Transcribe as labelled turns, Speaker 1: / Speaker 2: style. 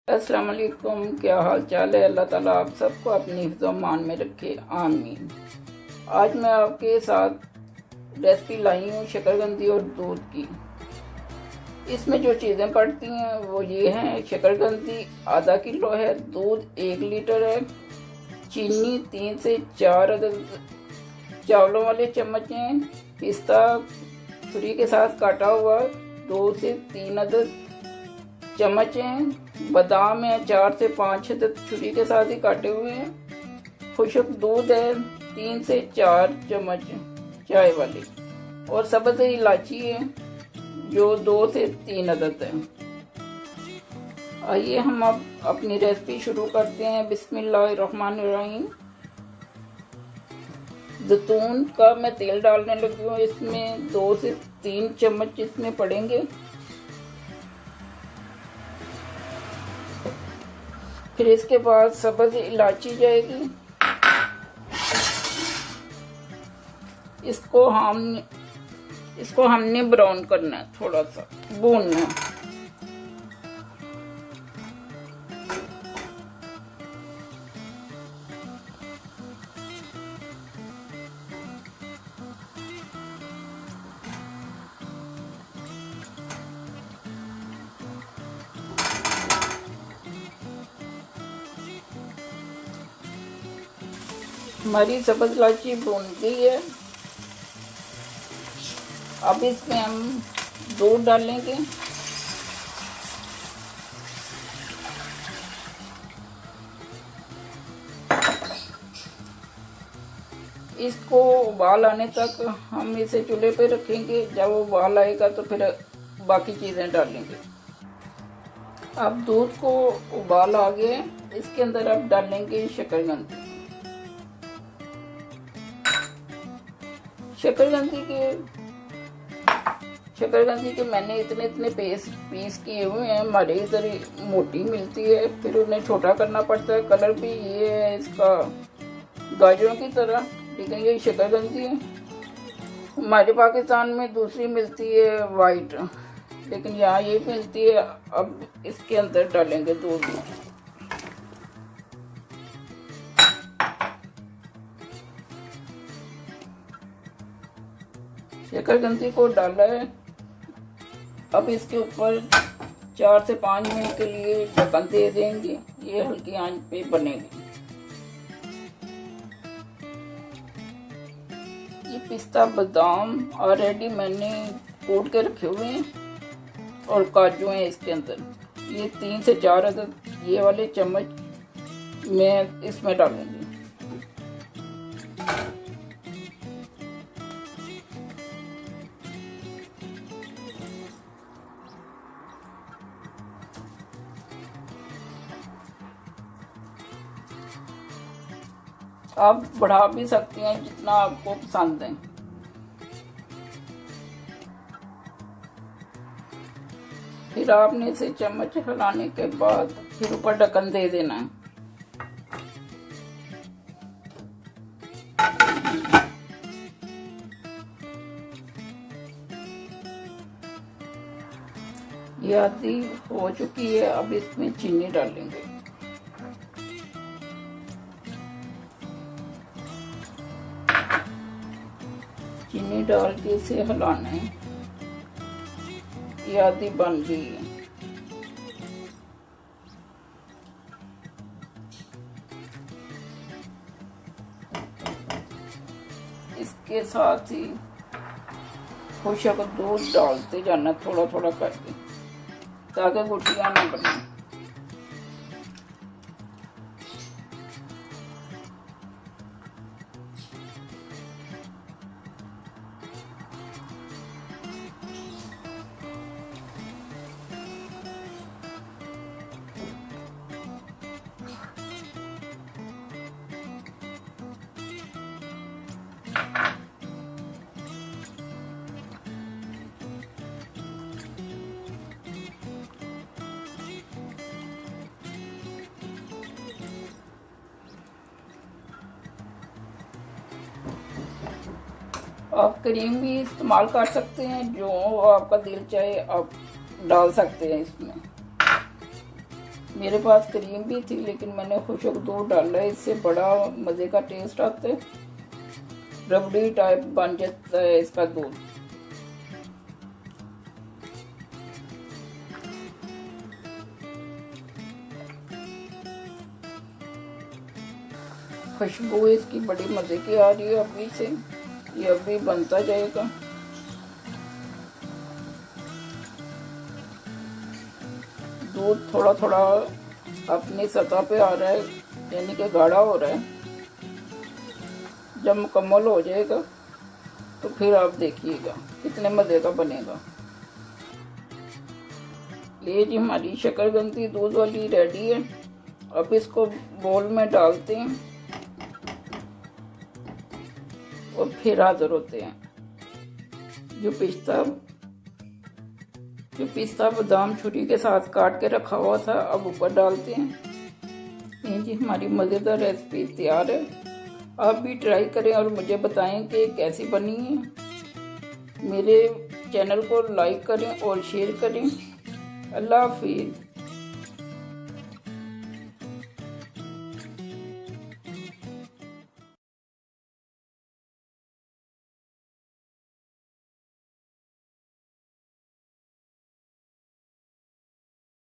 Speaker 1: अस्सलाम वालेकुम। क्या हाल चाल है? अल्लाह ताला आप सबको अपनी हिफ्ज़ मान में रखे, आमीन। आज मैं आपके साथ रेसिपी लाई हूँ शकरकंदी और दूध की। इसमें जो चीज़ें पड़ती हैं वो ये हैं: शकरकंदी आधा किलो है, दूध 1 लीटर है, चीनी 3 से 4 अदद चावलों वाले चम्मच हैं, पिस्ता छुरी के साथ काटा हुआ 2 से 3 अदद चम्मच हैं, बादाम है 4 से 5 अदद छुरी के साथ ही काटे हुए हैं, खुश्क दूध है 3 से 4 चम्मच चाय वाली, और सब्ज़ इलायची है जो 2 से 3 अदद है। आइए हम अब अपनी रेसिपी शुरू करते हैं। बिस्मिल्लाहिर्रहमानिर्रहीम। जैतून का मैं तेल डालने लगी हूँ। इसमें 2 से 3 चम्मच इसमें पड़ेंगे। फिर इसके बाद सब्ज़ इलायची जाएगी। इसको हमने ब्राउन करना है, थोड़ा सा भूनना है। हमारी सब्ज़ इलायची भून गई है। अब इसमें हम दूध डालेंगे। इसको उबाल आने तक हम इसे चूल्हे पे रखेंगे। जब उबाल आएगा तो फिर बाकी चीज़ें डालेंगे। अब दूध को उबाल आ गया, इसके अंदर अब डालेंगे शकरकंदी। शकरकंदी के मैंने इतने पीस किए हुए हैं। हमारे इधर मोटी मिलती है, फिर उन्हें छोटा करना पड़ता है। कलर भी ये है इसका गाजरों की तरह, लेकिन ये शकरकंदी है। हमारे पाकिस्तान में दूसरी मिलती है वाइट, लेकिन यहाँ ये मिलती है। अब इसके अंदर डालेंगे दूध में। शकरकंदी को डाला है। अब इसके ऊपर 4 से 5 मिनट के लिए ढक्कन दे देंगे। ये हल्की आंच पे बनेगी। ये पिस्ता बादाम ऑलरेडी मैंने कूट के रखे हुए हैं, और काजू हैं इसके अंदर। ये 3 से 4 अदद ये वाले चम्मच मैं इसमें डालूंगी। आप बढ़ा भी सकती हैं जितना आपको पसंद है। फिर आपने इसे चम्मच हिलाने के बाद फिर ऊपर ढक्कन दे देना है। ये आधी हो चुकी है। अब इसमें चीनी डालेंगे। चीनी डाल के इसे हिलाना है। ये आधी बन गई है। इसके साथ ही खुश्क दूध डालते जाना थोड़ा थोड़ा करके, ताकि गुठलियां ना बने। आप क्रीम भी इस्तेमाल कर सकते हैं, जो आपका दिल चाहे आप डाल सकते हैं इसमें। मेरे पास क्रीम भी थी लेकिन मैंने खुशक दूध डाला है, इससे बड़ा मज़े का टेस्ट आता है, रबड़ी टाइप बन जाता है इसका दूध। खुशबू इसकी बड़ी मज़े की आ रही है अभी से, ये अभी बनता जाएगा। दूध थोड़ा थोड़ा अपनी सतह पे आ रहा है, यानी कि गाढ़ा हो रहा है। जब मुकम्मल हो जाएगा तो फिर आप देखिएगा कितने मज़े का बनेगा। ये जी हमारी शकरकंदी दूध वाली रेडी है। अब इसको बोल में डालते हैं और फिर हाजिर होते हैं। जो पिस्ता बादाम छुरी के साथ काट के रखा हुआ था अब ऊपर डालते हैं। ये जी हमारी मज़ेदार रेसिपी तैयार है। आप भी ट्राई करें और मुझे बताएं कि कैसी बनी है। मेरे चैनल को लाइक करें और शेयर करें। अल्लाह हाफिज़।